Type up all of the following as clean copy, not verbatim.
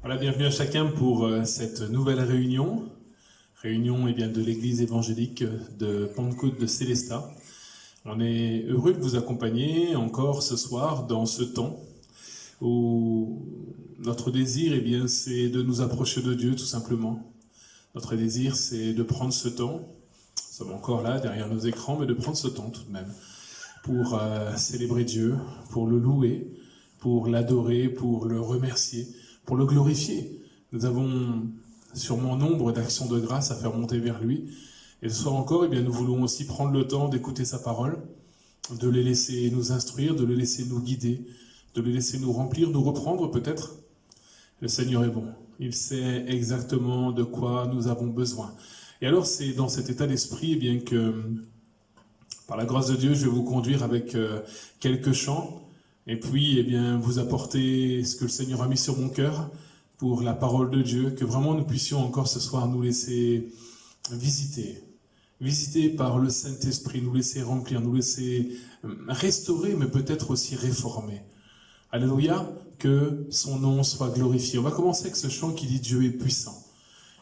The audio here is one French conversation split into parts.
Voilà, bienvenue à chacun pour cette nouvelle réunion de l'Église évangélique de Pentecôte de Célestat. On est heureux de vous accompagner encore ce soir dans ce temps où notre désir, c'est de nous approcher de Dieu tout simplement. Notre désir, c'est de prendre ce temps, nous sommes encore là derrière nos écrans, mais de prendre ce temps tout de même pour célébrer Dieu, pour le louer, pour l'adorer, pour le remercier, pour le glorifier. Nous avons sûrement nombre d'actions de grâce à faire monter vers lui. Et ce soir encore, nous voulons aussi prendre le temps d'écouter sa parole, de les laisser nous instruire, de les laisser nous guider, de les laisser nous remplir, nous reprendre peut-être. Le Seigneur est bon. Il sait exactement de quoi nous avons besoin. Et alors, c'est dans cet état d'esprit que, par la grâce de Dieu, je vais vous conduire avec quelques chants. Et puis, vous apporter ce que le Seigneur a mis sur mon cœur pour la parole de Dieu, que vraiment nous puissions encore ce soir nous laisser visiter par le Saint-Esprit, nous laisser remplir, nous laisser restaurer, mais peut-être aussi réformer. Alléluia, que son nom soit glorifié. On va commencer avec ce chant qui dit « Dieu est puissant ».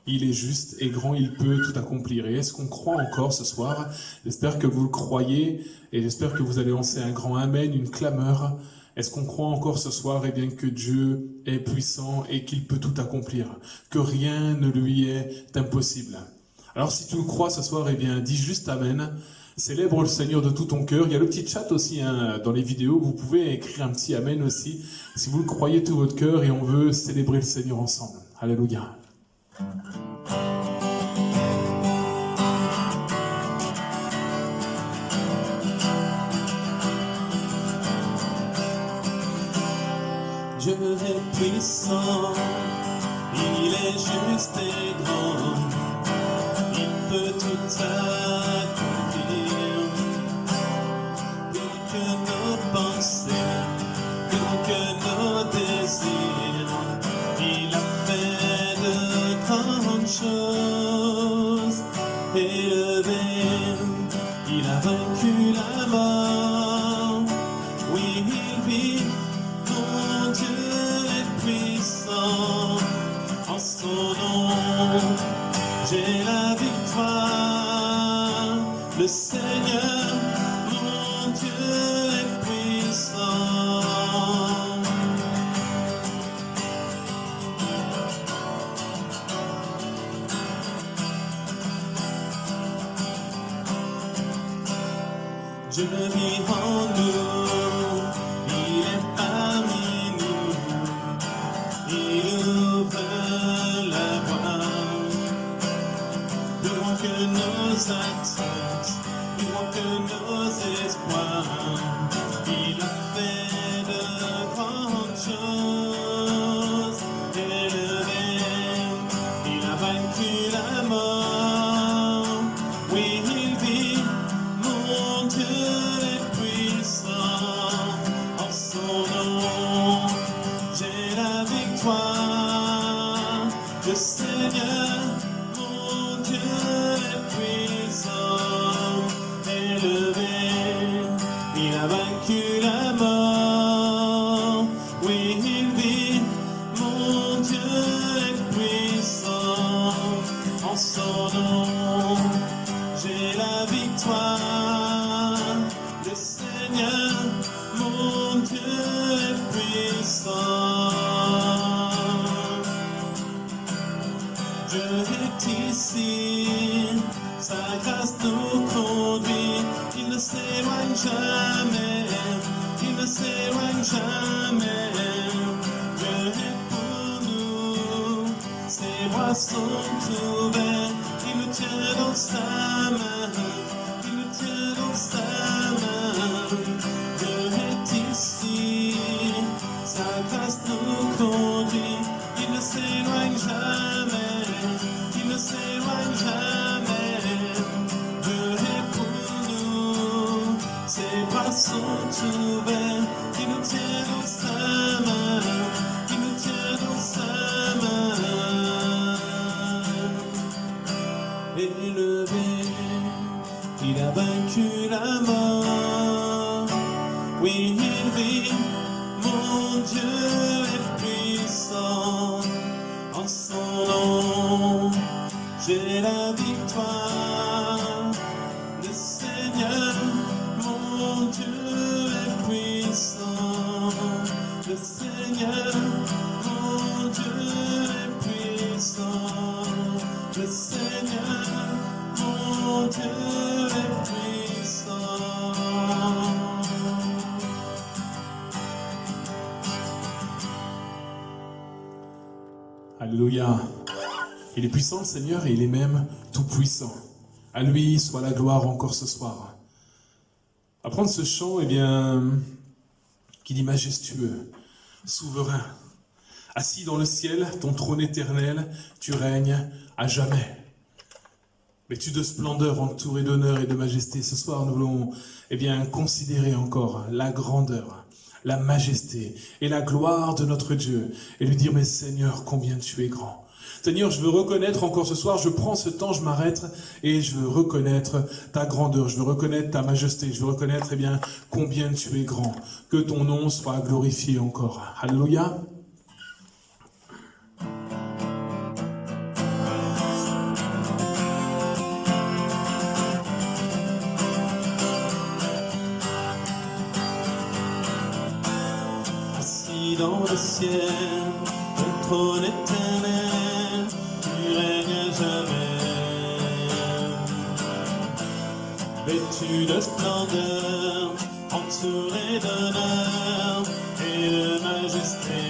Il est juste et grand, il peut tout accomplir. Et est-ce qu'on croit encore ce soir? J'espère que vous le croyez et j'espère que vous allez lancer un grand amen, une clameur. Est-ce qu'on croit encore ce soir que Dieu est puissant et qu'il peut tout accomplir? Que rien ne lui est impossible. Alors si tu le crois ce soir, dis juste amen. Célèbre le Seigneur de tout ton cœur. Il y a le petit chat aussi dans les vidéos. Vous pouvez écrire un petit amen aussi si vous le croyez de tout votre cœur et on veut célébrer le Seigneur ensemble. Alléluia. Dieu est puissant, il est juste et grand, il peut tout accomplir. Plus que nos pensées, plus que nos désirs, il a fait de grandes choses. Élevé, il a vaincu la mort, oui il vit. Mon Dieu est puissant, en son nom, j'ai la victoire. Le Seigneur, mon Dieu est puissant. Dieu vit en nous. Nos attentes, plus loin que nos espoirs, il a fait de grandes choses. Élevé, il a vaincu la mort, oui il vit, mon Dieu est puissant, en son nom, j'ai la victoire, le Seigneur. Élevé, il a vaincu la mort, oui il vit, mon Dieu est puissant, en son nom, j'ai la victoire, le Seigneur, mon Dieu est puissant. Dieu est ici, sa grâce nous conduit, il ne s'éloigne jamais, il ne s'éloigne jamais. Dieu est pour nous, ses bras sont ouverts, il nous tient dans sa main, il nous tient dans sa main. Dieu est ici, sa grâce nous conduit, il ne s'éloigne jamais, il ne s'éloigne jamais. Ses bras sont ouverts, il nous tient dans sa main, il nous tient dans sa main. Élevé, il a vaincu la mort, oui il vit, mon Dieu est puissant, c'est la victoire. Le Seigneur, mon Dieu est puissant. Le Seigneur, mon Dieu est puissant. Le Seigneur, mon Dieu est puissant. Alléluia. Il est puissant le Seigneur et il est même tout puissant. À lui soit la gloire encore ce soir. Apprendre ce chant, eh bien, qui dit majestueux, souverain, assis dans le ciel, ton trône éternel, tu règnes à jamais. Vêtu de splendeur, entouré d'honneur et de majesté, ce soir nous voulons eh bien, considérer encore la grandeur, la majesté et la gloire de notre Dieu et lui dire, mais Seigneur, combien tu es grand. Seigneur, je veux reconnaître encore ce soir, je prends ce temps, je m'arrête et je veux reconnaître ta grandeur, je veux reconnaître ta majesté, je veux reconnaître eh bien, combien tu es grand. Que ton nom soit glorifié encore. Alléluia. Assis dans le ciel, ton trône éternel, tu règnes à jamais. Vêtu de splendeur, entouré d'honneur et de majesté,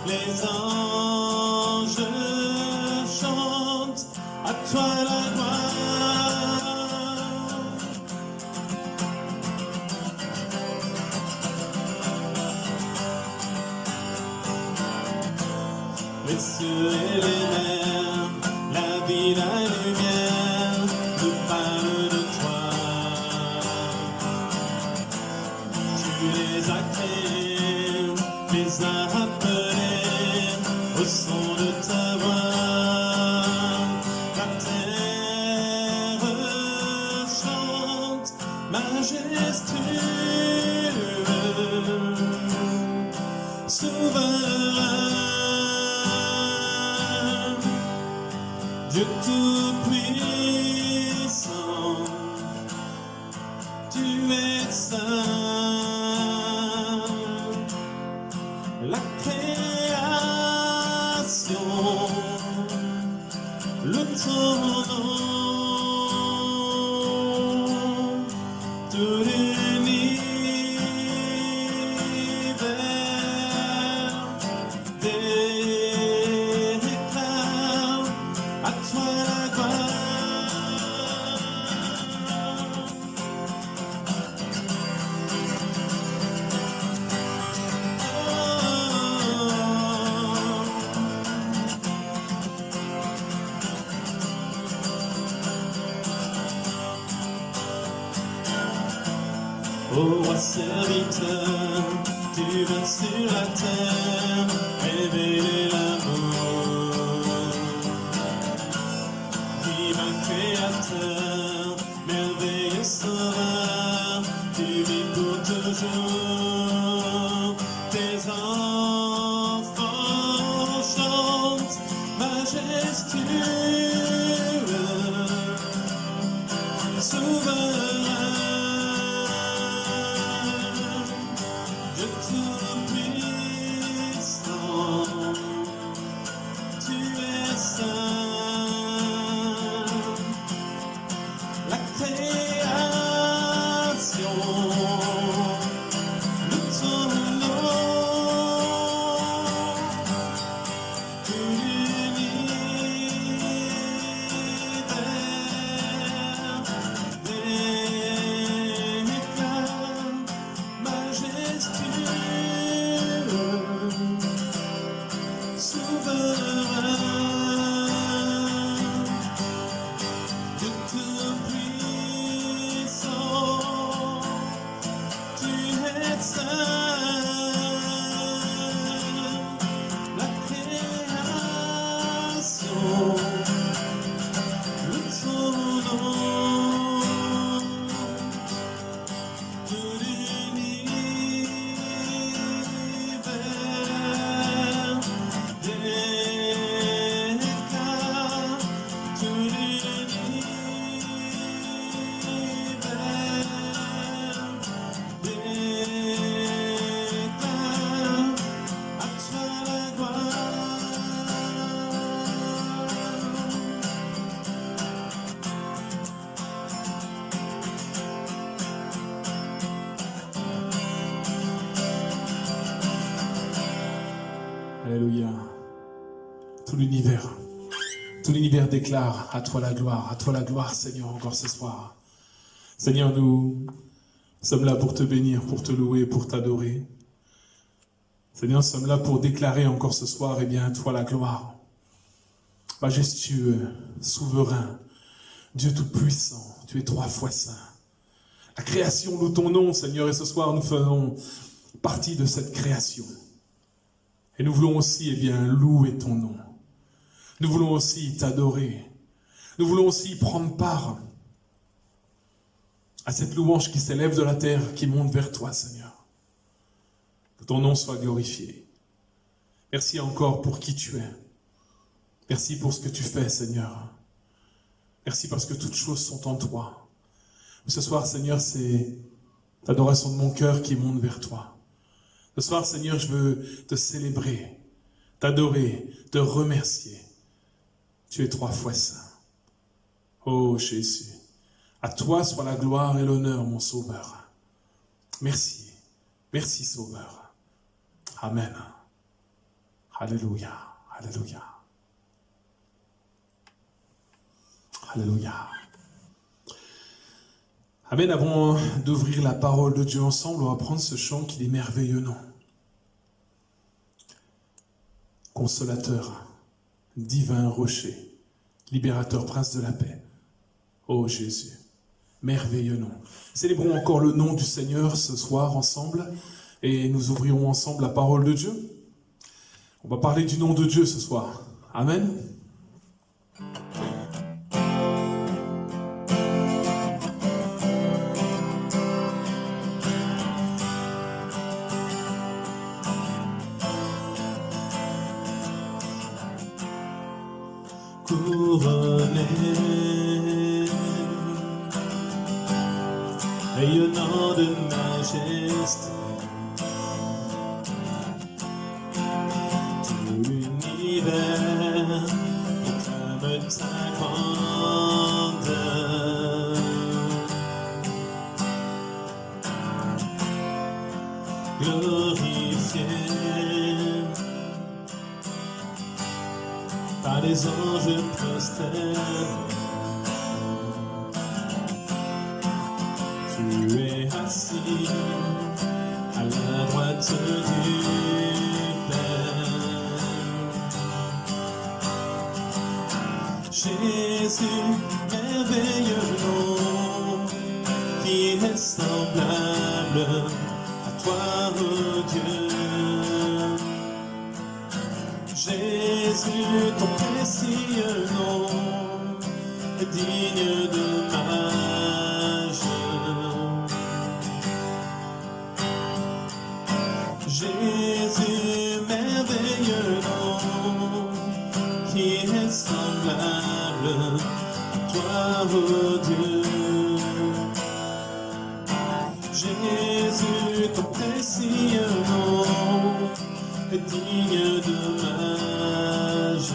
les anges chantent à toi la gloire. Les cieux et les mers, la vie, la lumière, nous parlent de toi. Tu les as créés, les as rappelés au son de ta voix. La terre chante, majestueux, souverain. Dieu tout-puissant, tu es saint. La création loue ton nom, tout l'univers déclare à toi la gloire. Ô roi serviteur, tu viens sur la terre révéler l'amour. Divin créateur, merveilleux sauveur, tu vis pour toujours. Tes enfants chantent majestueux, souverain. Dieu tout-puissant, tu es saint. La création loue ton nom, tout l'univers déclare Tout l'univers déclare à toi la gloire Seigneur encore ce soir. Seigneur, nous sommes là pour te bénir, pour te louer, pour t'adorer. Seigneur, nous sommes là pour déclarer encore ce soir, eh bien, à toi la gloire. Majestueux, souverain, Dieu tout-puissant, tu es 3 fois saint. La création loue ton nom, Seigneur, et ce soir nous faisons partie de cette création. Et nous voulons aussi, eh bien, louer ton nom. Nous voulons aussi t'adorer. Nous voulons aussi prendre part à cette louange qui s'élève de la terre, qui monte vers toi, Seigneur. Que ton nom soit glorifié. Merci encore pour qui tu es. Merci pour ce que tu fais, Seigneur. Merci parce que toutes choses sont en toi. Ce soir, Seigneur, c'est l'adoration de mon cœur qui monte vers toi. Ce soir, Seigneur, je veux te célébrer, t'adorer, te remercier. Tu es 3 fois saint. Oh Jésus, à toi soit la gloire et l'honneur, mon Sauveur. Merci, merci Sauveur. Amen. Alléluia, alléluia. Alléluia. Amen. Avant d'ouvrir la parole de Dieu ensemble, on va prendre ce chant qu'il est merveilleux, non? Consolateur, divin rocher, libérateur, prince de la paix. Oh Jésus, merveilleux nom. Célébrons encore le nom du Seigneur ce soir ensemble et nous ouvrirons ensemble la parole de Dieu. On va parler du nom de Dieu ce soir. Amen. Couronné, rayonnant de majesté, tout l'univers proclame ta grandeur. Glorifié par les anges prosternés, tu es assis à la droite du Père. Jésus, merveilleux nom, qui est semblable à toi, oh Dieu. Jésus, ton précieux nom est digne d'hommage. Jésus, merveilleux nom, qui est semblable à toi, oh Dieu. Jésus, ton précieux nom est digne d'hommage.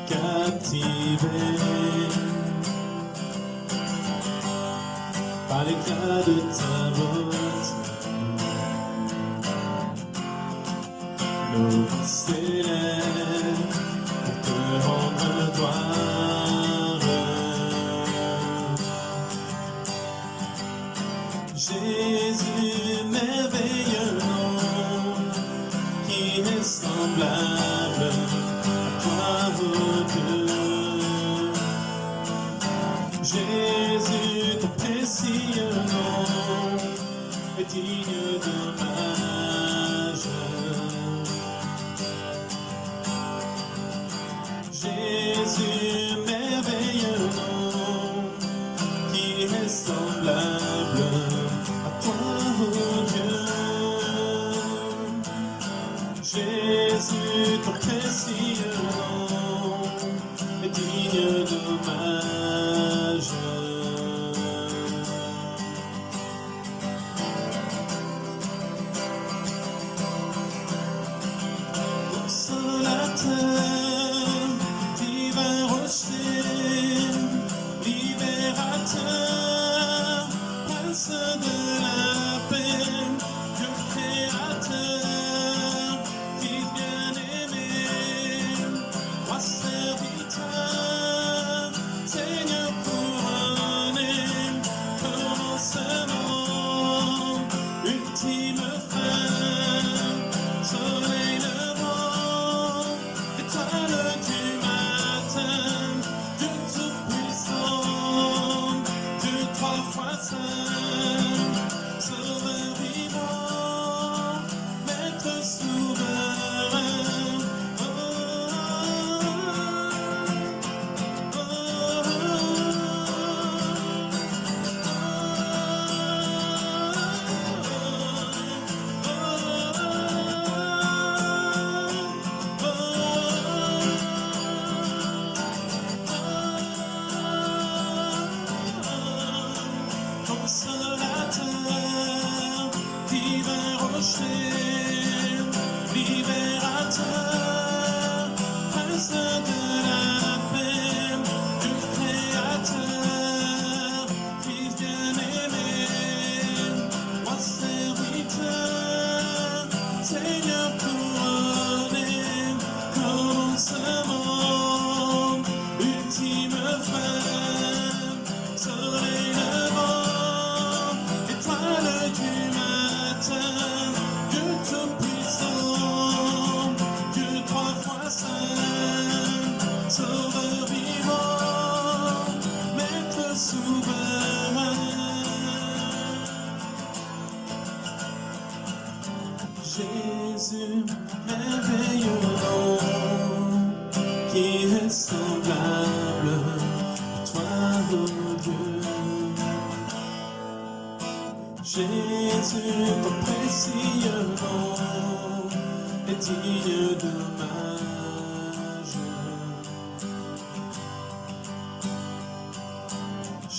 Captivé par l'éclat de ta beauté, nos vies s'élèvent pour te rendre gloire. Jésus, merveilleux nom, qui est semblable à toi, oh Dieu. Jésus, ton précieux nom est digne d'hommage. Jésus, merveilleux nom, qui est semblable à toi, oh Dieu. Jésus, ton précieux nom est digne d'hommage. Consolateur, divin rocher, libérateur, prince de la paix, Dieu créateur.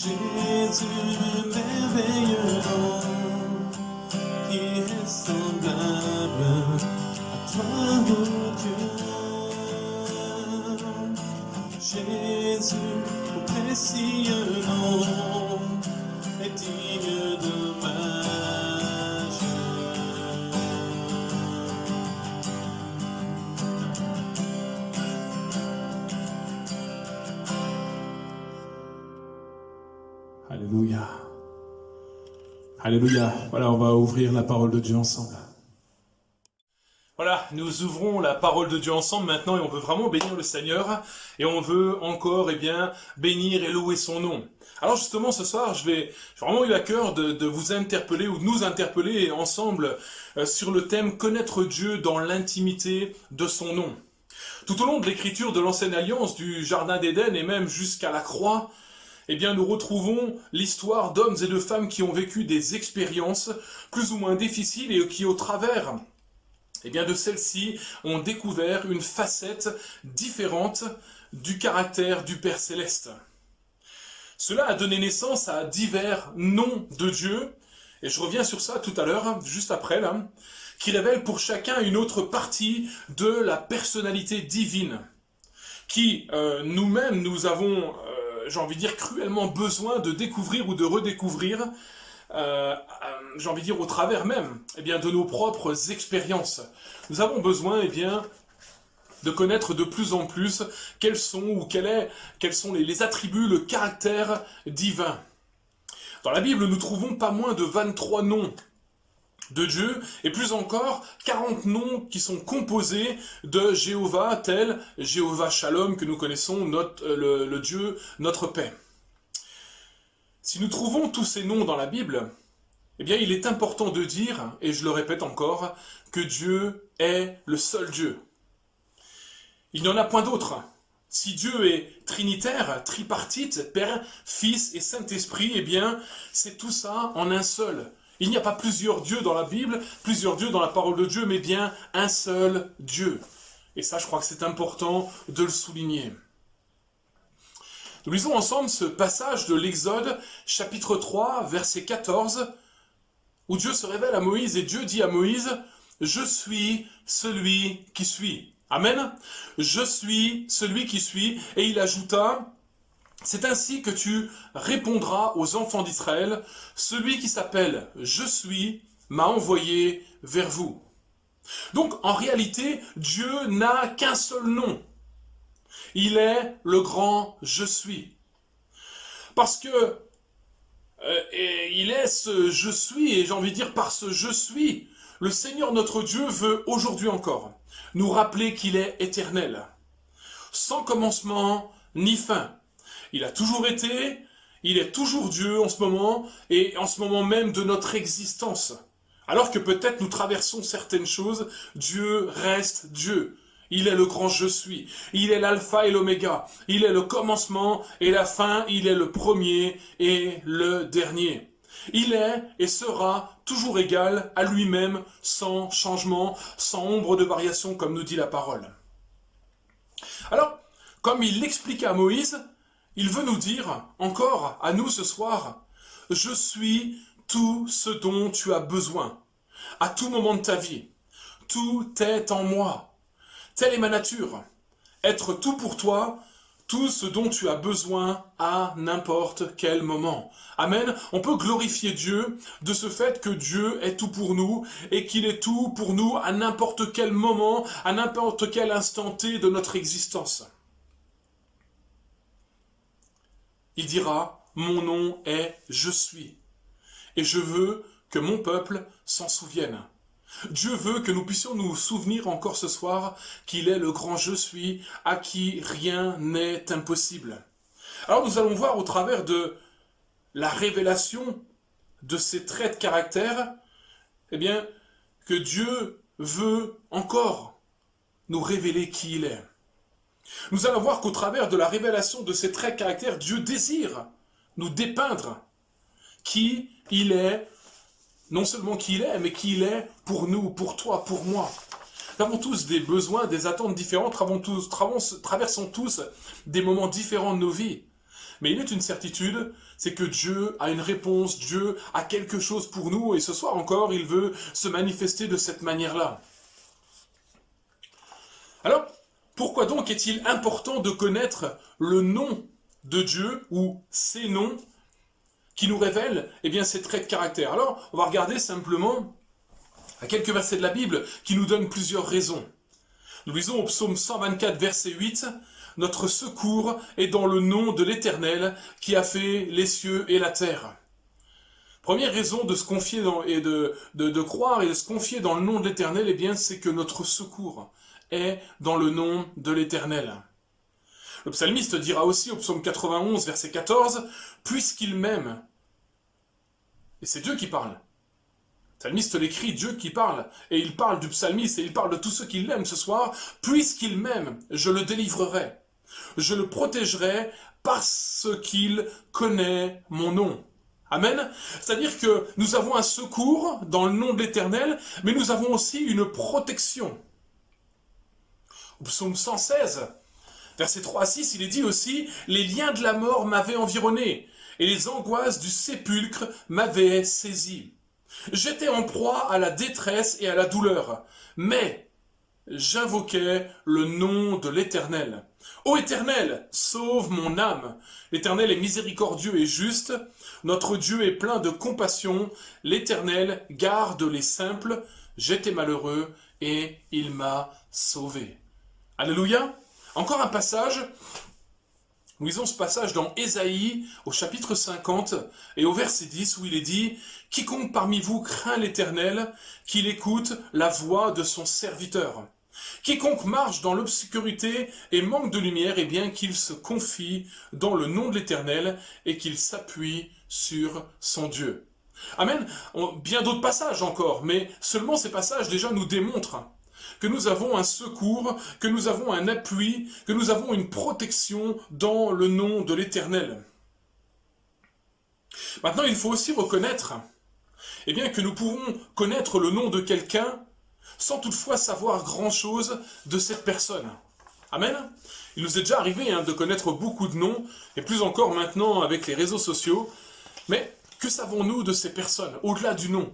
Jésus, merveilleux nom, qui est semblable à toi, oh Dieu. Jésus, au précieux nom, est digne d'hommage. Alléluia. Alléluia. Voilà, on va ouvrir la parole de Dieu ensemble. Voilà, nous ouvrons la parole de Dieu ensemble maintenant et on veut vraiment bénir le Seigneur et on veut encore bénir et louer son nom. Alors justement ce soir, j'ai vraiment eu à cœur de vous interpeller ou de nous interpeller ensemble sur le thème connaître Dieu dans l'intimité de son nom. Tout au long de l'écriture de l'Ancienne Alliance, du Jardin d'Éden et même jusqu'à la croix, nous retrouvons l'histoire d'hommes et de femmes qui ont vécu des expériences plus ou moins difficiles et qui au travers de celles-ci ont découvert une facette différente du caractère du Père Céleste. Cela a donné naissance à divers noms de Dieu, et je reviens sur ça tout à l'heure, juste après, là, qui révèlent pour chacun une autre partie de la personnalité divine, qui nous-mêmes, nous avons, cruellement besoin de découvrir ou de redécouvrir, au travers même de nos propres expériences. Nous avons besoin de connaître de plus en plus quels sont les attributs, le caractère divin. Dans la Bible, nous trouvons pas moins de 23 noms de Dieu, et plus encore 40 noms qui sont composés de Jéhovah, tel Jéhovah Shalom que nous connaissons, le Dieu, notre paix. Si nous trouvons tous ces noms dans la Bible, il est important de dire, et je le répète encore, que Dieu est le seul Dieu. Il n'y en a point d'autre. Si Dieu est trinitaire, tripartite, Père, Fils et Saint-Esprit, c'est tout ça en un seul. Il n'y a pas plusieurs dieux dans la Bible, plusieurs dieux dans la parole de Dieu, mais bien un seul Dieu. Et ça, je crois que c'est important de le souligner. Nous lisons ensemble ce passage de l'Exode, chapitre 3, verset 14, où Dieu se révèle à Moïse et Dieu dit à Moïse « Je suis celui qui suis ». Amen. « Je suis celui qui suis ». Et il ajouta « C'est ainsi que tu répondras aux enfants d'Israël, celui qui s'appelle « Je suis » m'a envoyé vers vous. » Donc en réalité, Dieu n'a qu'un seul nom. Il est le grand « Je suis ». Parce que il est ce « Je suis » et par ce « Je suis », le Seigneur notre Dieu veut aujourd'hui encore nous rappeler qu'il est éternel, sans commencement ni fin. Il a toujours été, il est toujours Dieu en ce moment, et en ce moment même de notre existence. Alors que peut-être nous traversons certaines choses, Dieu reste Dieu. Il est le grand je suis. Il est l'alpha et l'oméga. Il est le commencement et la fin. Il est le premier et le dernier. Il est et sera toujours égal à lui-même, sans changement, sans ombre de variation, comme nous dit la parole. Alors, comme il l'expliquait à Moïse, il veut nous dire encore à nous ce soir, « Je suis tout ce dont tu as besoin, à tout moment de ta vie. Tout est en moi. Telle est ma nature. Être tout pour toi, tout ce dont tu as besoin à n'importe quel moment. » Amen. On peut glorifier Dieu de ce fait que Dieu est tout pour nous et qu'il est tout pour nous à n'importe quel moment, à n'importe quel instant T de notre existence. Il dira, mon nom est Je suis. Et je veux que mon peuple s'en souvienne. Dieu veut que nous puissions nous souvenir encore ce soir qu'il est le grand Je suis, à qui rien n'est impossible. Alors nous allons voir au travers de la révélation de ces traits de caractère, que Dieu veut encore nous révéler qui il est. Nous allons voir qu'au travers de la révélation de ces traits de caractère, Dieu désire nous dépeindre qui il est, non seulement qui il est, mais qui il est pour nous, pour toi, pour moi. Nous avons tous des besoins, des attentes différentes, traversons tous des moments différents de nos vies. Mais il est une certitude, c'est que Dieu a une réponse, Dieu a quelque chose pour nous, et ce soir encore, il veut se manifester de cette manière-là. Alors, pourquoi donc est-il important de connaître le nom de Dieu, ou ses noms, qui nous révèlent ses traits de caractère? Alors, on va regarder simplement à quelques versets de la Bible qui nous donnent plusieurs raisons. Nous lisons au psaume 124, verset 8, « Notre secours est dans le nom de l'Éternel qui a fait les cieux et la terre. » Première raison de se confier et de croire et de se confier dans le nom de l'Éternel, c'est que notre secours est dans le nom de l'Éternel. Le psalmiste dira aussi au psaume 91, verset 14, « Puisqu'il m'aime », et c'est Dieu qui parle. Le psalmiste l'écrit, Dieu qui parle, et il parle du psalmiste, et il parle de tous ceux qui l'aiment ce soir, « Puisqu'il m'aime, je le délivrerai, je le protégerai parce qu'il connaît mon nom. » Amen. C'est-à-dire que nous avons un secours dans le nom de l'Éternel, mais nous avons aussi une protection. Au psaume 116, verset 3 à 6, il est dit aussi « Les liens de la mort m'avaient environné, et les angoisses du sépulcre m'avaient saisi. J'étais en proie à la détresse et à la douleur, mais j'invoquais le nom de l'Éternel. Ô Éternel, sauve mon âme. L'Éternel est miséricordieux et juste. Notre Dieu est plein de compassion. L'Éternel garde les simples. J'étais malheureux et il m'a sauvé. » Alléluia. Encore un passage. Nous lisons ce passage dans Ésaïe, au chapitre 50, et au verset 10, où il est dit « Quiconque parmi vous craint l'Éternel, qu'il écoute la voix de son serviteur. Quiconque marche dans l'obscurité et manque de lumière, qu'il se confie dans le nom de l'Éternel et qu'il s'appuie sur son Dieu. » Amen. Bien d'autres passages encore, mais seulement ces passages déjà nous démontrent que nous avons un secours, que nous avons un appui, que nous avons une protection dans le nom de l'Éternel. Maintenant, il faut aussi reconnaître que nous pouvons connaître le nom de quelqu'un sans toutefois savoir grand-chose de cette personne. Amen. Il nous est déjà arrivé de connaître beaucoup de noms, et plus encore maintenant avec les réseaux sociaux, mais que savons-nous de ces personnes, au-delà du nom?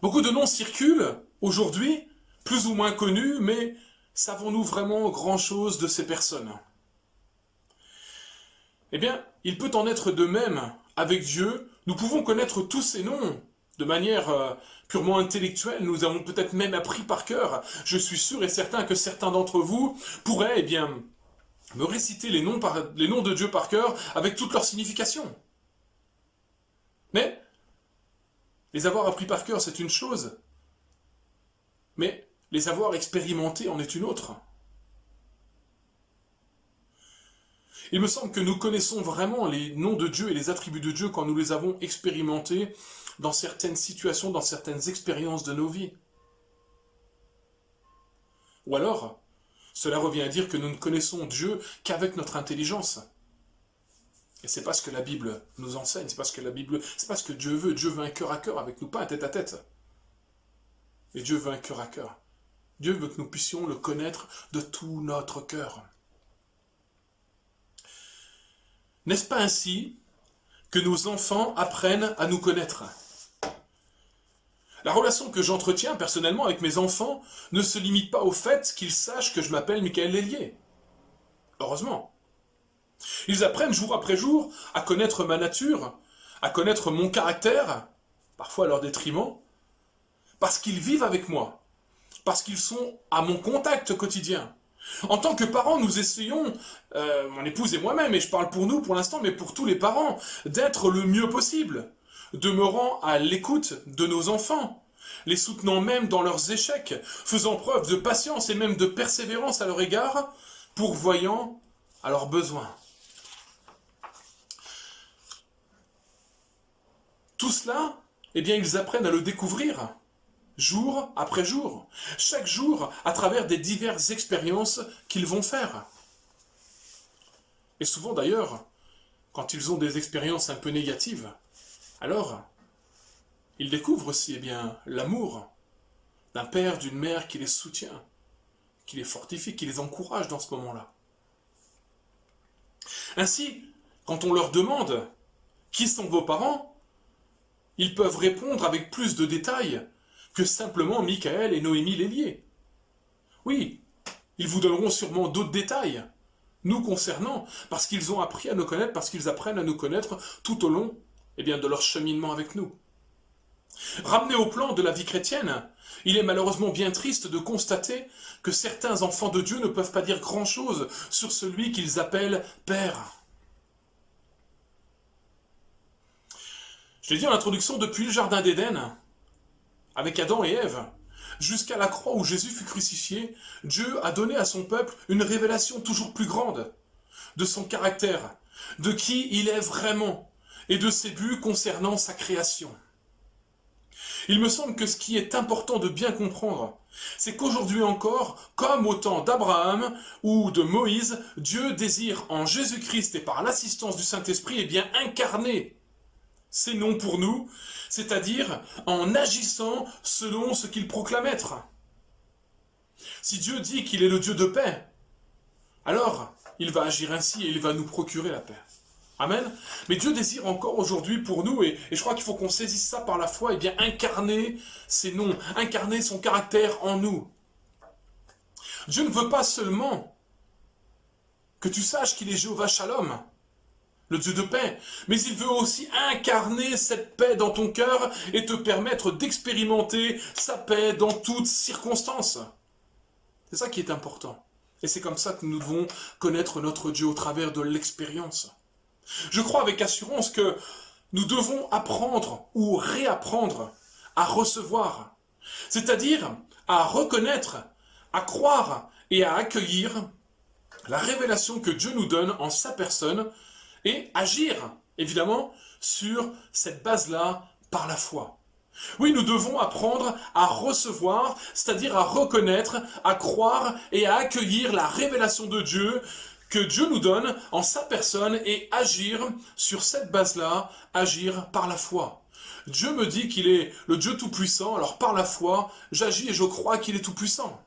Beaucoup de noms circulent aujourd'hui, plus ou moins connus, mais savons-nous vraiment grand-chose de ces personnes? Il peut en être de même avec Dieu. Nous pouvons connaître tous ces noms de manière purement intellectuelle. Nous avons peut-être même appris par cœur. Je suis sûr et certain que certains d'entre vous pourraient me réciter les noms de Dieu par cœur avec toute leur signification. Mais les avoir appris par cœur, c'est une chose. Mais les avoir expérimentés en est une autre. Il me semble que nous connaissons vraiment les noms de Dieu et les attributs de Dieu quand nous les avons expérimentés dans certaines situations, dans certaines expériences de nos vies. Ou alors, cela revient à dire que nous ne connaissons Dieu qu'avec notre intelligence. Et c'est pas ce que la Bible nous enseigne, c'est pas ce que Dieu veut. Dieu veut un cœur à cœur avec nous, pas un tête-à-tête. Et Dieu veut un cœur à cœur. Dieu veut que nous puissions le connaître de tout notre cœur. N'est-ce pas ainsi que nos enfants apprennent à nous connaître? La relation que j'entretiens personnellement avec mes enfants ne se limite pas au fait qu'ils sachent que je m'appelle Michael Lélier. Heureusement. Ils apprennent jour après jour à connaître ma nature, à connaître mon caractère, parfois à leur détriment, parce qu'ils vivent avec moi, parce qu'ils sont à mon contact quotidien. En tant que parents, nous essayons, mon épouse et moi-même, et je parle pour nous pour l'instant, mais pour tous les parents, d'être le mieux possible, demeurant à l'écoute de nos enfants, les soutenant même dans leurs échecs, faisant preuve de patience et même de persévérance à leur égard, pourvoyant à leurs besoins. Tout cela, ils apprennent à le découvrir, jour après jour, chaque jour à travers des diverses expériences qu'ils vont faire. Et souvent d'ailleurs, quand ils ont des expériences un peu négatives, alors ils découvrent aussi l'amour d'un père, d'une mère qui les soutient, qui les fortifie, qui les encourage dans ce moment-là. Ainsi, quand on leur demande qui sont vos parents, ils peuvent répondre avec plus de détails que simplement Michael et Noémie Lélier. Oui, ils vous donneront sûrement d'autres détails, nous concernant, parce qu'ils ont appris à nous connaître, parce qu'ils apprennent à nous connaître tout au long de leur cheminement avec nous. Ramené au plan de la vie chrétienne, il est malheureusement bien triste de constater que certains enfants de Dieu ne peuvent pas dire grand-chose sur celui qu'ils appellent Père. Je l'ai dit en introduction, depuis le Jardin d'Éden, avec Adam et Ève, jusqu'à la croix où Jésus fut crucifié, Dieu a donné à son peuple une révélation toujours plus grande de son caractère, de qui il est vraiment et de ses buts concernant sa création. Il me semble que ce qui est important de bien comprendre, c'est qu'aujourd'hui encore, comme au temps d'Abraham ou de Moïse, Dieu désire en Jésus-Christ et par l'assistance du Saint-Esprit incarner ses noms pour nous, c'est-à-dire en agissant selon ce qu'il proclame être. Si Dieu dit qu'il est le Dieu de paix, alors il va agir ainsi et il va nous procurer la paix. Amen. Mais Dieu désire encore aujourd'hui pour nous, et je crois qu'il faut qu'on saisisse ça par la foi, incarner ses noms, incarner son caractère en nous. Dieu ne veut pas seulement que tu saches qu'il est Jéhovah Shalom, le Dieu de paix, mais il veut aussi incarner cette paix dans ton cœur et te permettre d'expérimenter sa paix dans toutes circonstances. C'est ça qui est important. Et c'est comme ça que nous devons connaître notre Dieu au travers de l'expérience. Je crois avec assurance que nous devons apprendre ou réapprendre à recevoir, c'est-à-dire à reconnaître, à croire et à accueillir la révélation que Dieu nous donne en sa personne et agir, évidemment, sur cette base-là par la foi. Oui, nous devons apprendre à recevoir, c'est-à-dire à reconnaître, à croire et à accueillir la révélation de Dieu que Dieu nous donne en sa personne et agir sur cette base-là, agir par la foi. Dieu me dit qu'il est le Dieu tout-puissant, alors par la foi, j'agis et je crois qu'il est tout-puissant.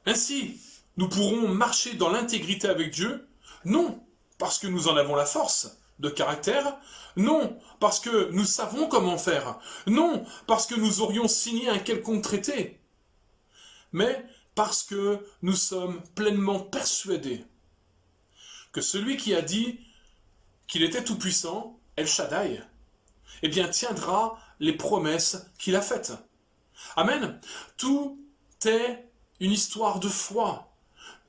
Ainsi, nous pourrons marcher dans l'intégrité avec Dieu, non parce que nous en avons la force de caractère, non parce que nous savons comment faire, non parce que nous aurions signé un quelconque traité, mais parce que nous sommes pleinement persuadés que celui qui a dit qu'il était tout-puissant, El Shaddai, tiendra les promesses qu'il a faites. Amen. Tout est une histoire de foi.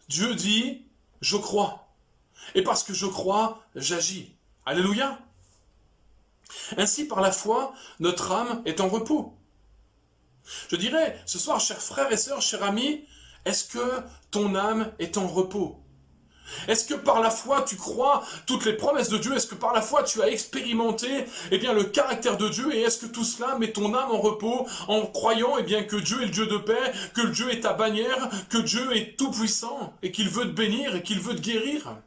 Dieu dit, je crois. Et parce que je crois, j'agis. Alléluia. Ainsi, par la foi, notre âme est en repos. Je dirais, ce soir, chers frères et sœurs, chers amis, est-ce que ton âme est en repos? Est-ce que par la foi, tu crois toutes les promesses de Dieu? Est-ce que par la foi, tu as expérimenté le caractère de Dieu? Et est-ce que tout cela met ton âme en repos en croyant que Dieu est le Dieu de paix, que Dieu est ta bannière, que Dieu est tout puissant et qu'il veut te bénir et qu'il veut te guérir?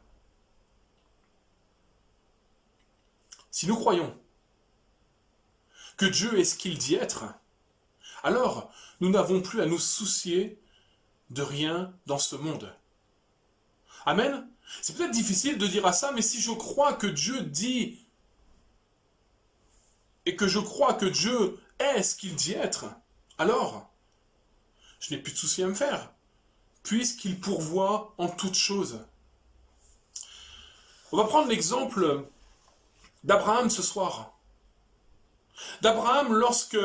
Si nous croyons que Dieu est ce qu'il dit être, alors nous n'avons plus à nous soucier de rien dans ce monde. Amen. C'est peut-être difficile de dire à ça, mais si je crois que Dieu dit et que je crois que Dieu est ce qu'il dit être, alors je n'ai plus de soucis à me faire, puisqu'il pourvoit en toutes choses. On va prendre l'exemple d'Abraham ce soir. D'Abraham lorsque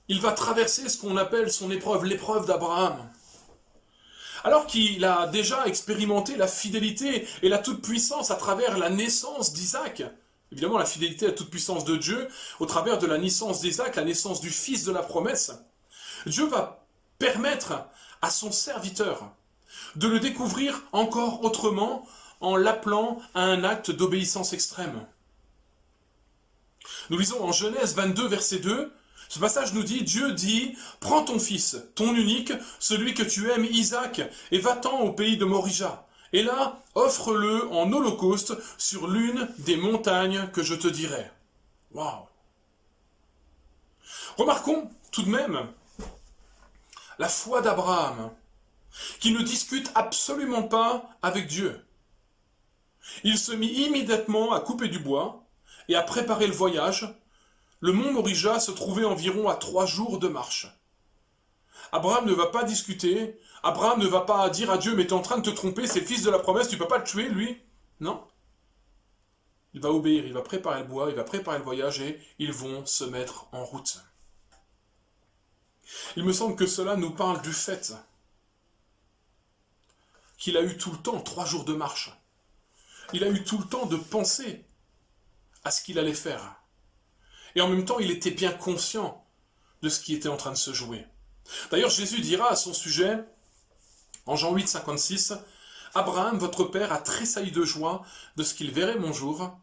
il va traverser ce qu'on appelle son épreuve, l'épreuve d'Abraham. Alors qu'il a déjà expérimenté la fidélité et la toute-puissance à travers la naissance d'Isaac, évidemment la fidélité et la toute-puissance de Dieu, au travers de la naissance d'Isaac, la naissance du fils de la promesse, Dieu va permettre à son serviteur de le découvrir encore autrement en l'appelant à un acte d'obéissance extrême. Nous lisons en Genèse 22, verset 2, ce passage nous dit, Dieu dit, prends ton fils, ton unique, celui que tu aimes, Isaac, et va-t'en au pays de Morija. Et là, offre-le en holocauste sur l'une des montagnes que je te dirai. Waouh! Remarquons tout de même la foi d'Abraham, qui ne discute absolument pas avec Dieu. Il se mit immédiatement à couper du bois et à préparer le voyage. Le mont Morija se trouvait environ à 3 jours de marche. Abraham ne va pas discuter, Abraham ne va pas dire à Dieu, mais tu es en train de te tromper, c'est le fils de la promesse, tu ne peux pas le tuer, lui. Non. Il va obéir, il va préparer le bois, il va préparer le voyage et ils vont se mettre en route. Il me semble que cela nous parle du fait qu'il a eu tout le temps, 3 jours de marche. Il a eu tout le temps de penser à ce qu'il allait faire. Et en même temps, il était bien conscient de ce qui était en train de se jouer. D'ailleurs, Jésus dira à son sujet, en Jean 8, 56, « Abraham, votre père, a tressailli de joie de ce qu'il verrait mon jour.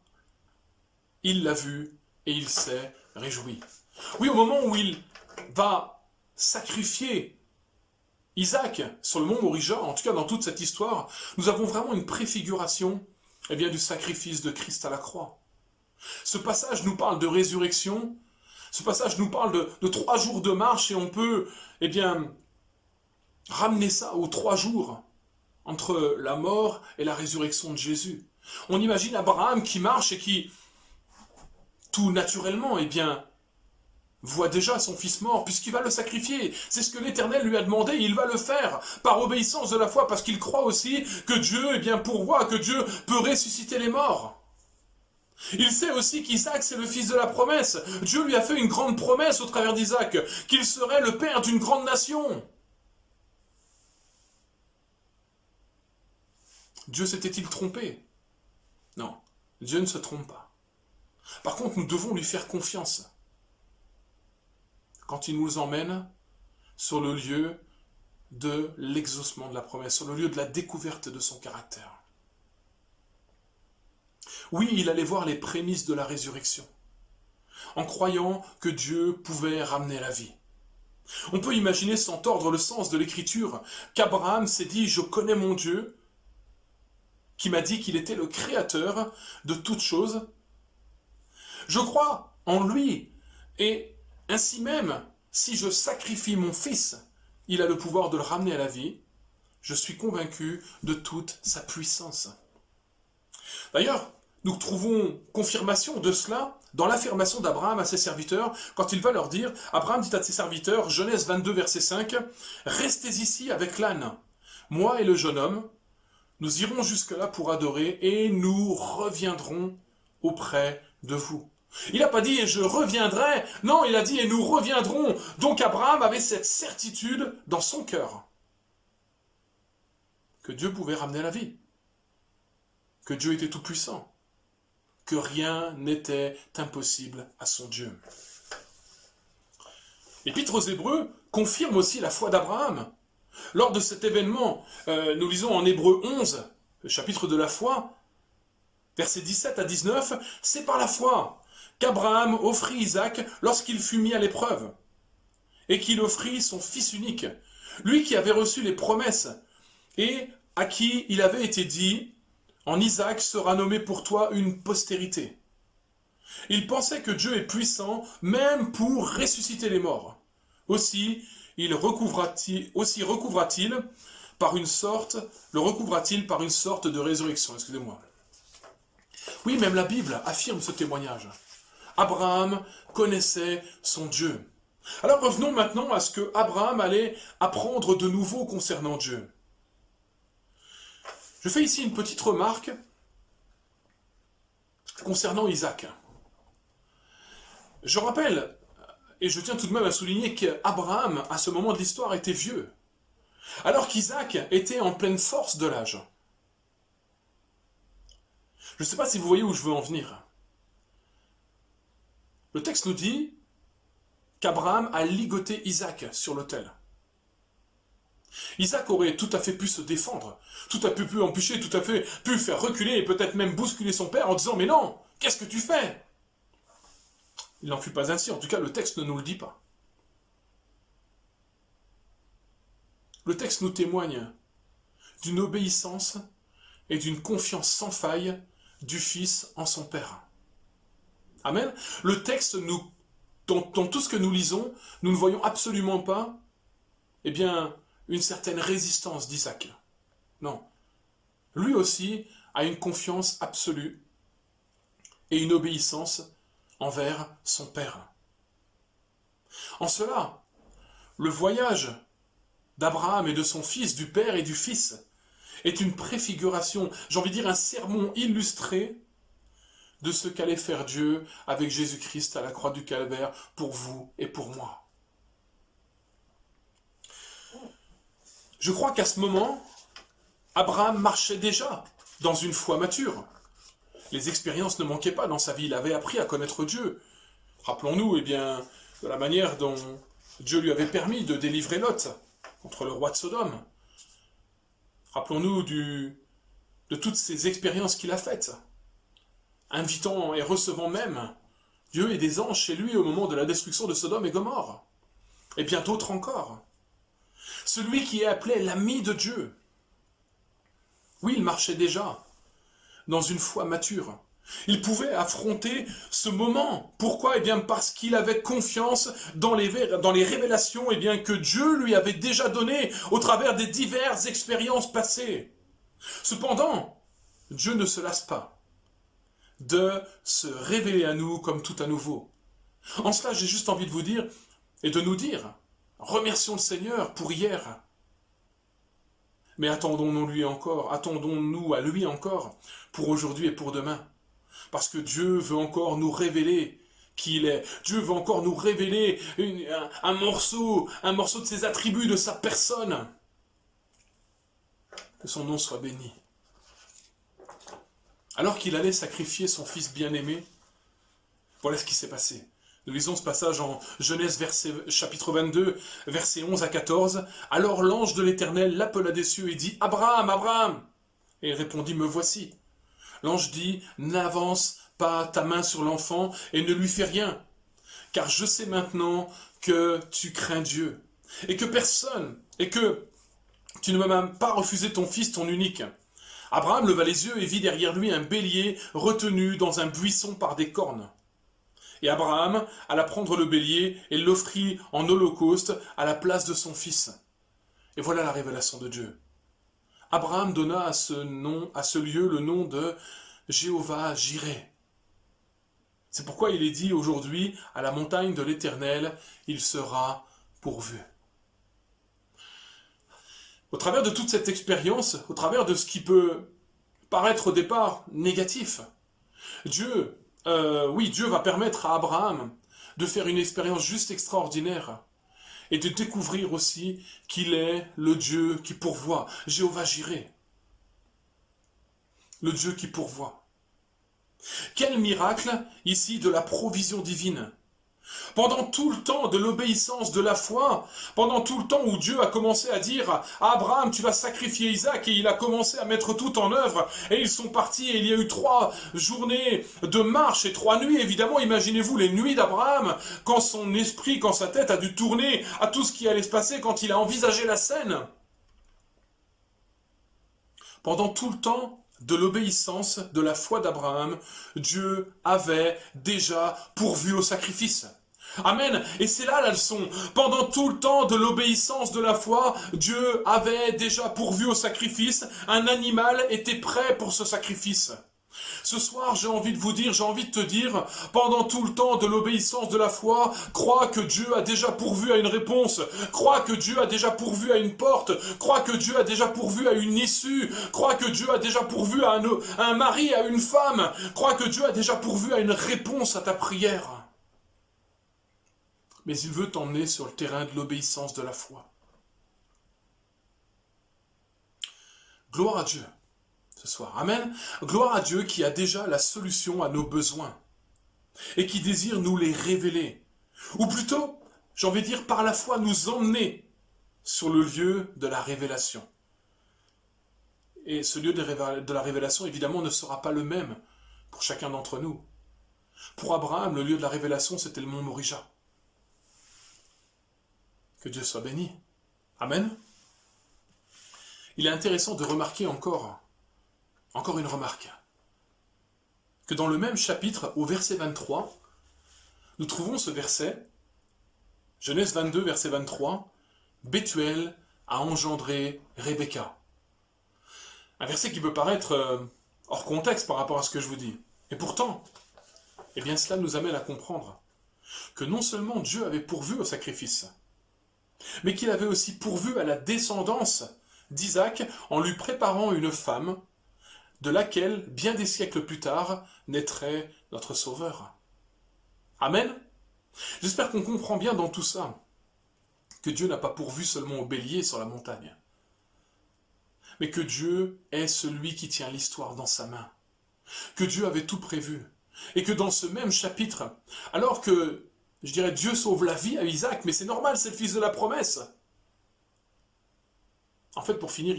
Il l'a vu et il s'est réjoui. » Oui, au moment où il va sacrifier Isaac sur le mont Morija, en tout cas dans toute cette histoire, nous avons vraiment une préfiguration du sacrifice de Christ à la croix. Ce passage nous parle de résurrection, ce passage nous parle de 3 jours de marche et on peut ramener ça aux 3 jours entre la mort et la résurrection de Jésus. On imagine Abraham qui marche et qui, tout naturellement, voit déjà son fils mort, puisqu'il va le sacrifier. C'est ce que l'Éternel lui a demandé, et il va le faire, par obéissance de la foi, parce qu'il croit aussi que Dieu pourvoit, que Dieu peut ressusciter les morts. Il sait aussi qu'Isaac, c'est le fils de la promesse. Dieu lui a fait une grande promesse au travers d'Isaac, qu'il serait le père d'une grande nation. Dieu s'était-il trompé? Non, Dieu ne se trompe pas. Par contre, nous devons lui faire confiance quand il nous emmène sur le lieu de l'exaucement de la promesse, sur le lieu de la découverte de son caractère. Oui, il allait voir les prémices de la résurrection, en croyant que Dieu pouvait ramener la vie. On peut imaginer, sans tordre le sens de l'écriture, qu'Abraham s'est dit « Je connais mon Dieu », qui m'a dit qu'il était le créateur de toutes choses. Je crois en lui, et ainsi même, si je sacrifie mon fils, il a le pouvoir de le ramener à la vie. Je suis convaincu de toute sa puissance. D'ailleurs, nous trouvons confirmation de cela dans l'affirmation d'Abraham à ses serviteurs, quand il va leur dire, Abraham dit à ses serviteurs, Genèse 22, verset 5, « Restez ici avec l'âne, moi et le jeune homme, nous irons jusque-là pour adorer et nous reviendrons auprès de vous. » Il n'a pas dit « et je reviendrai », non, il a dit « et nous reviendrons ». Donc Abraham avait cette certitude dans son cœur que Dieu pouvait ramener la vie, que Dieu était tout-puissant, que rien n'était impossible à son Dieu. L'Épître aux Hébreux confirme aussi la foi d'Abraham. Lors de cet événement, nous lisons en Hébreux 11, le chapitre de la foi, versets 17 à 19, « C'est par la foi qu'Abraham offrit Isaac lorsqu'il fut mis à l'épreuve, et qu'il offrit son fils unique, lui qui avait reçu les promesses, et à qui il avait été dit, en Isaac sera nommé pour toi une postérité. Il pensait que Dieu est puissant, même pour ressusciter les morts. Aussi, le recouvra-t-il par une sorte de résurrection. Excusez-moi. Oui, même la Bible affirme ce témoignage. Abraham connaissait son Dieu. Alors revenons maintenant à ce que Abraham allait apprendre de nouveau concernant Dieu. Je fais ici une petite remarque concernant Isaac. Je rappelle, et je tiens tout de même à souligner qu'Abraham, à ce moment de l'histoire, était vieux, alors qu'Isaac était en pleine force de l'âge. Je ne sais pas si vous voyez où je veux en venir. Le texte nous dit qu'Abraham a ligoté Isaac sur l'autel. Isaac aurait tout à fait pu se défendre, tout à fait pu empêcher, tout à fait pu faire reculer et peut-être même bousculer son père en disant « Mais non, qu'est-ce que tu fais ?» Il n'en fut pas ainsi, en tout cas le texte ne nous le dit pas. Le texte nous témoigne d'une obéissance et d'une confiance sans faille du Fils en son Père. Amen. Le texte, dans tout ce que nous lisons, nous ne voyons absolument pas une certaine résistance d'Isaac. Non. Lui aussi a une confiance absolue et une obéissance envers son Père. En cela, le voyage d'Abraham et de son fils, du Père et du Fils, est une préfiguration, j'ai envie de dire un sermon illustré de ce qu'allait faire Dieu avec Jésus-Christ à la croix du Calvaire pour vous et pour moi. Je crois qu'à ce moment, Abraham marchait déjà dans une foi mature. Les expériences ne manquaient pas dans sa vie, il avait appris à connaître Dieu. Rappelons-nous de la manière dont Dieu lui avait permis de délivrer Lot contre le roi de Sodome. Rappelons-nous de toutes ces expériences qu'il a faites, invitant et recevant même Dieu et des anges chez lui au moment de la destruction de Sodome et Gomorrhe, et bien d'autres encore. Celui qui est appelé l'ami de Dieu. Oui, il marchait déjà dans une foi mature. Il pouvait affronter ce moment. Pourquoi ? Parce qu'il avait confiance dans les révélations que Dieu lui avait déjà données au travers des diverses expériences passées. Cependant, Dieu ne se lasse pas de se révéler à nous comme tout à nouveau. En cela, j'ai juste envie de vous dire et de nous dire, remercions le Seigneur pour hier. Mais attendons-nous à lui encore pour aujourd'hui et pour demain. Parce que Dieu veut encore nous révéler qui il est. Dieu veut encore nous révéler un morceau de ses attributs, de sa personne. Que son nom soit béni. Alors qu'il allait sacrifier son fils bien-aimé, voilà ce qui s'est passé. Nous lisons ce passage en Genèse chapitre 22, versets 11 à 14. Alors l'ange de l'Éternel l'appela des cieux et dit « Abraham, Abraham !» Et il répondit « Me voici !» L'ange dit « N'avance pas ta main sur l'enfant et ne lui fais rien, car je sais maintenant que tu crains Dieu, et que tu ne m'as pas refusé ton fils, ton unique. » Abraham leva les yeux et vit derrière lui un bélier retenu dans un buisson par des cornes. Et Abraham alla prendre le bélier et l'offrit en holocauste à la place de son fils. Et voilà la révélation de Dieu. Abraham donna à ce lieu le nom de Jéhovah Jireh. C'est pourquoi il est dit aujourd'hui, à la montagne de l'Éternel, il sera pourvu. Au travers de toute cette expérience, au travers de ce qui peut paraître au départ négatif, Dieu va permettre à Abraham de faire une expérience juste extraordinaire et de découvrir aussi qu'il est le Dieu qui pourvoit, Jéhovah Jireh, le Dieu qui pourvoit. Quel miracle ici de la provision divine! Pendant tout le temps de l'obéissance de la foi, pendant tout le temps où Dieu a commencé à dire à Abraham, tu vas sacrifier Isaac, et il a commencé à mettre tout en œuvre, et ils sont partis, et il y a eu 3 journées de marche et 3 nuits, évidemment, imaginez-vous les nuits d'Abraham, quand son esprit, quand sa tête a dû tourner à tout ce qui allait se passer, quand il a envisagé la scène. Pendant tout le temps de l'obéissance, de la foi d'Abraham, Dieu avait déjà pourvu au sacrifice. Amen. Et c'est là la leçon. Pendant tout le temps de l'obéissance de la foi, Dieu avait déjà pourvu au sacrifice. Un animal était prêt pour ce sacrifice. Ce soir, j'ai envie de te dire, pendant tout le temps de l'obéissance de la foi, crois que Dieu a déjà pourvu à une réponse, crois que Dieu a déjà pourvu à une porte, crois que Dieu a déjà pourvu à une issue, crois que Dieu a déjà pourvu à un mari, à une femme, crois que Dieu a déjà pourvu à une réponse à ta prière. Mais il veut t'emmener sur le terrain de l'obéissance de la foi. Gloire à Dieu. Ce soir. Amen. Gloire à Dieu qui a déjà la solution à nos besoins et qui désire nous les révéler. Ou plutôt, j'ai envie de dire par la foi, nous emmener sur le lieu de la révélation. Et ce lieu de la révélation, évidemment, ne sera pas le même pour chacun d'entre nous. Pour Abraham, le lieu de la révélation, c'était le mont Morija. Que Dieu soit béni. Amen. Il est intéressant de remarquer encore une remarque, que dans le même chapitre, au verset 23, nous trouvons ce verset, Genèse 22, verset 23, « Bethuel a engendré Rebecca ». Un verset qui peut paraître hors contexte par rapport à ce que je vous dis. Et pourtant, eh bien cela nous amène à comprendre que non seulement Dieu avait pourvu au sacrifice, mais qu'il avait aussi pourvu à la descendance d'Isaac en lui préparant une femme de laquelle, bien des siècles plus tard, naîtrait notre Sauveur. Amen. J'espère qu'on comprend bien dans tout ça que Dieu n'a pas pourvu seulement au bélier sur la montagne, mais que Dieu est celui qui tient l'histoire dans sa main, que Dieu avait tout prévu, et que dans ce même chapitre, alors que, je dirais, Dieu sauve la vie à Isaac, mais c'est normal, c'est le fils de la promesse. En fait, pour finir,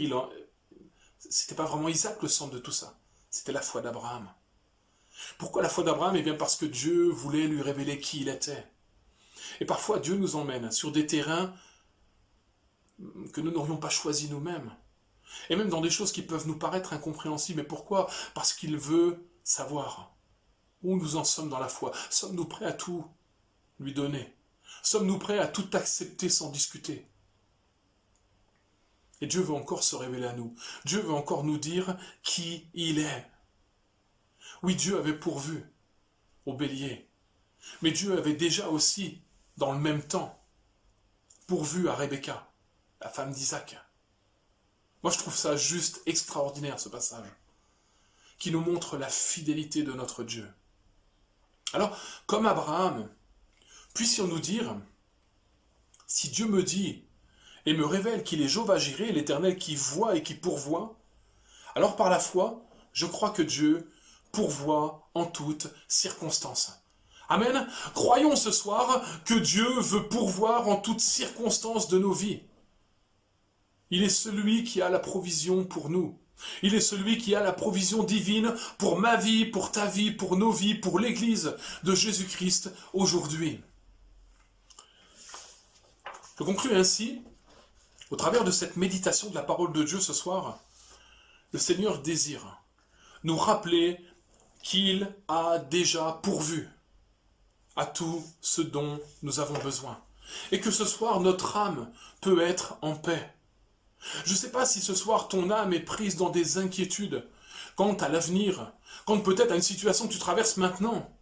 c'était pas vraiment Isaac le centre de tout ça, c'était la foi d'Abraham. Pourquoi la foi d'Abraham? Eh bien parce que Dieu voulait lui révéler qui il était. Et parfois, Dieu nous emmène sur des terrains que nous n'aurions pas choisis nous-mêmes. Et même dans des choses qui peuvent nous paraître incompréhensibles. Mais pourquoi? Parce qu'il veut savoir où nous en sommes dans la foi. Sommes-nous prêts à tout lui donner? Sommes-nous prêts à tout accepter sans discuter? Et Dieu veut encore se révéler à nous. Dieu veut encore nous dire qui il est. Oui, Dieu avait pourvu au bélier. Mais Dieu avait déjà aussi, dans le même temps, pourvu à Rebecca, la femme d'Isaac. Moi, je trouve ça juste extraordinaire, ce passage, qui nous montre la fidélité de notre Dieu. Alors, comme Abraham, puissions-nous dire, si Dieu me dit et me révèle qu'il est Jéhovah-Jireh, l'Éternel qui voit et qui pourvoit, alors par la foi, je crois que Dieu pourvoit en toutes circonstances. Amen. Croyons ce soir que Dieu veut pourvoir en toutes circonstances de nos vies. Il est celui qui a la provision pour nous. Il est celui qui a la provision divine pour ma vie, pour ta vie, pour nos vies, pour l'Église de Jésus-Christ aujourd'hui. Je conclue ainsi, au travers de cette méditation de la parole de Dieu ce soir, le Seigneur désire nous rappeler qu'il a déjà pourvu à tout ce dont nous avons besoin. Et que ce soir, notre âme peut être en paix. Je ne sais pas si ce soir, ton âme est prise dans des inquiétudes quant à l'avenir, quant peut-être à une situation que tu traverses maintenant.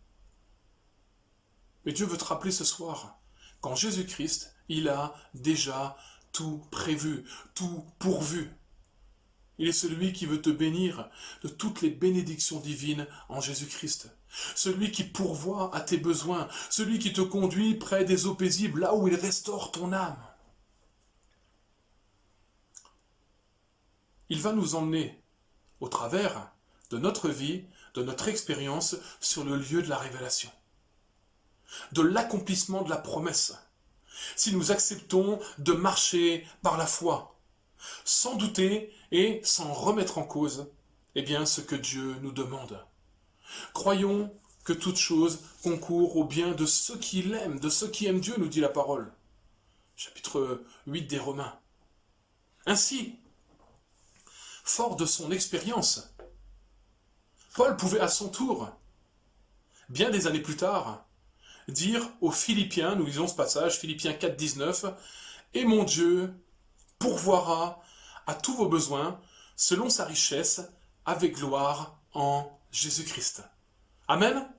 Mais Dieu veut te rappeler ce soir qu'en Jésus-Christ, il a déjà tout prévu, tout pourvu. Il est celui qui veut te bénir de toutes les bénédictions divines en Jésus-Christ. Celui qui pourvoit à tes besoins, celui qui te conduit près des eaux paisibles, là où il restaure ton âme. Il va nous emmener, au travers de notre vie, de notre expérience, sur le lieu de la révélation, de l'accomplissement de la promesse, si nous acceptons de marcher par la foi, sans douter et sans remettre en cause ce que Dieu nous demande. Croyons que toute chose concourt au bien de ceux qui l'aiment, de ceux qui aiment Dieu, nous dit la parole. Chapitre 8 des Romains. Ainsi, fort de son expérience, Paul pouvait à son tour, bien des années plus tard, dire aux Philippiens, nous lisons ce passage, Philippiens 4, 19, « Et mon Dieu pourvoira à tous vos besoins, selon sa richesse, avec gloire en Jésus-Christ. » Amen.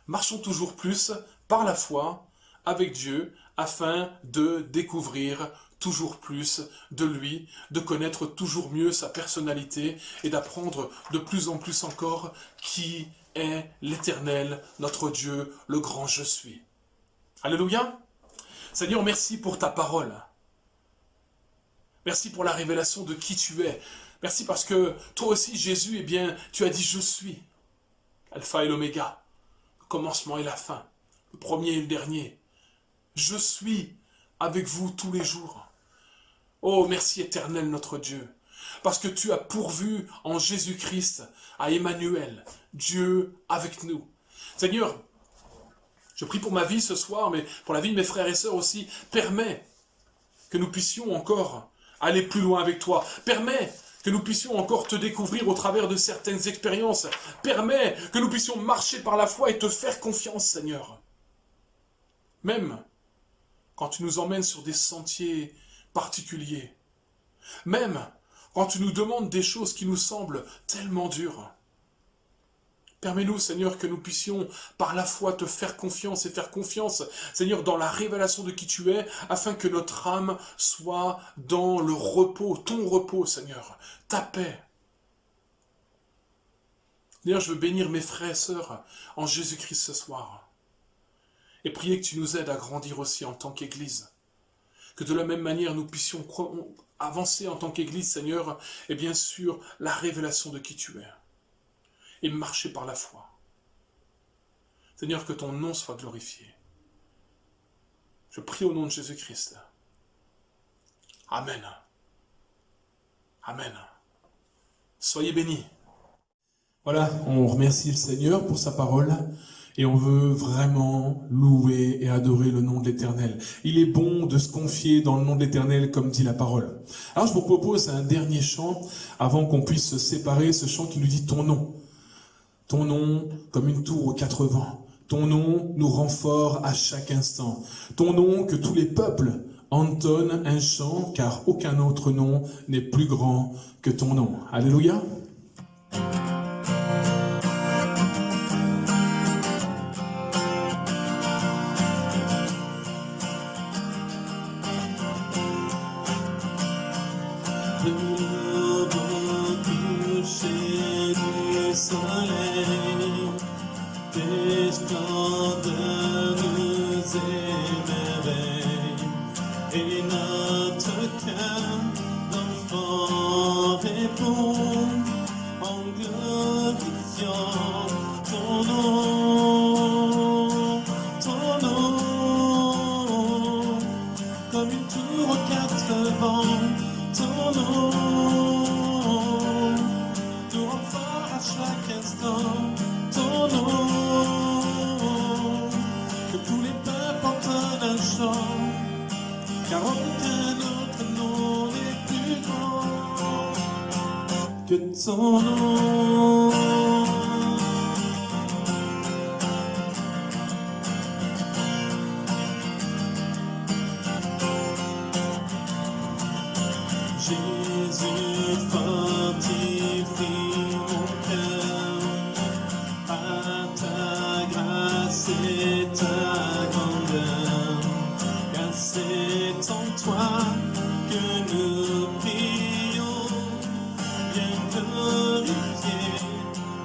Marchons toujours plus par la foi avec Dieu, afin de découvrir toujours plus de lui, de connaître toujours mieux sa personnalité et d'apprendre de plus en plus encore qui est l'Éternel, notre Dieu, le grand je suis. Alléluia. Seigneur, merci pour ta parole. Merci pour la révélation de qui tu es. Merci parce que toi aussi, Jésus, tu as dit je suis. Alpha et l'oméga, le commencement et la fin, le premier et le dernier. Je suis avec vous tous les jours. Oh, merci éternel notre Dieu, parce que tu as pourvu en Jésus-Christ à Emmanuel, Dieu avec nous. Seigneur, je prie pour ma vie ce soir, mais pour la vie de mes frères et sœurs aussi. Permets que nous puissions encore aller plus loin avec toi. Permets que nous puissions encore te découvrir au travers de certaines expériences. Permets que nous puissions marcher par la foi et te faire confiance, Seigneur. Même quand tu nous emmènes sur des sentiers particuliers. Même quand tu nous demandes des choses qui nous semblent tellement dures. Permets-nous, Seigneur, que nous puissions par la foi te faire confiance et faire confiance, Seigneur, dans la révélation de qui tu es, afin que notre âme soit dans le repos, ton repos, Seigneur, ta paix. D'ailleurs, je veux bénir mes frères et sœurs en Jésus-Christ ce soir et prier que tu nous aides à grandir aussi en tant qu'Église. Que de la même manière, nous puissions avancer en tant qu'Église, Seigneur, et bien sûr, la révélation de qui tu es. Et marcher par la foi. Seigneur, que ton nom soit glorifié. Je prie au nom de Jésus-Christ. Amen. Amen. Soyez bénis. Voilà, on remercie le Seigneur pour sa parole et on veut vraiment louer et adorer le nom de l'Éternel. Il est bon de se confier dans le nom de l'Éternel comme dit la parole. Alors je vous propose un dernier chant avant qu'on puisse se séparer, ce chant qui nous dit ton nom. Ton nom comme une tour aux 4 vents. Ton nom nous rend forts à chaque instant. Ton nom que tous les peuples entonnent un chant, car aucun autre nom n'est plus grand que ton nom. Alléluia. Ton nom. Jésus fortifie mon cœur à ta grâce et ta grandeur, car c'est en toi que nous prions. Glorifier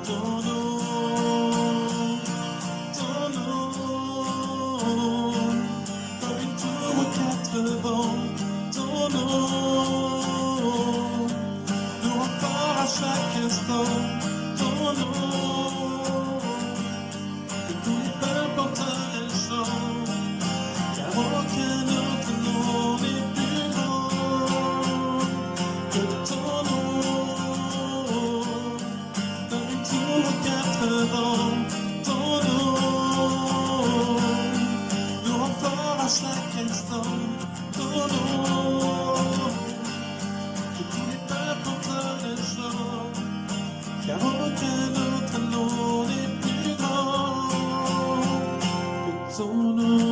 ton nom, comme une tour aux 4 vents, ton nom, nous rend forts à chaque instant, ton nom, que tous les peuples entendent un chant, car aucun autre nom n'est plus grand que ton nom. Ton nom nous rend forts à chaque instant. Ton nom, que tous les peuples entendent un chant, car aucun autre nom n'est plus grand que ton nom.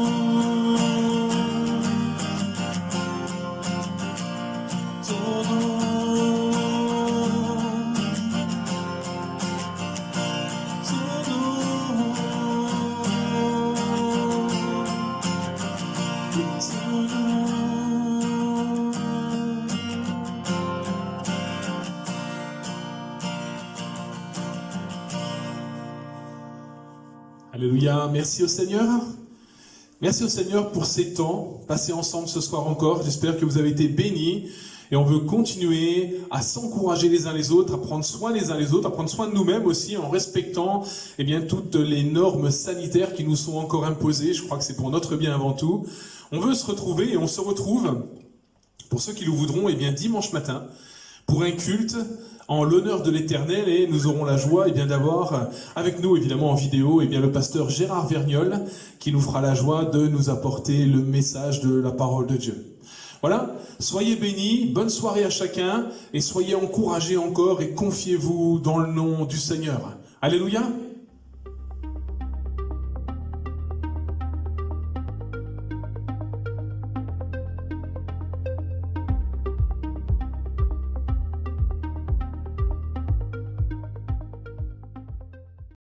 Ton nom. Alléluia, merci au Seigneur. Merci au Seigneur pour ces temps passés ensemble ce soir encore. J'espère que vous avez été bénis et on veut continuer à s'encourager les uns les autres, à prendre soin les uns les autres, à prendre soin de nous-mêmes aussi en respectant toutes les normes sanitaires qui nous sont encore imposées. Je crois que c'est pour notre bien avant tout. On veut se retrouver et on se retrouve, pour ceux qui le voudront, dimanche matin pour un culte en l'honneur de l'Éternel, et nous aurons la joie d'avoir avec nous évidemment en vidéo le pasteur Gérard Vergnol qui nous fera la joie de nous apporter le message de la parole de Dieu. Voilà, soyez bénis, bonne soirée à chacun et soyez encouragés encore et confiez-vous dans le nom du Seigneur. Alléluia.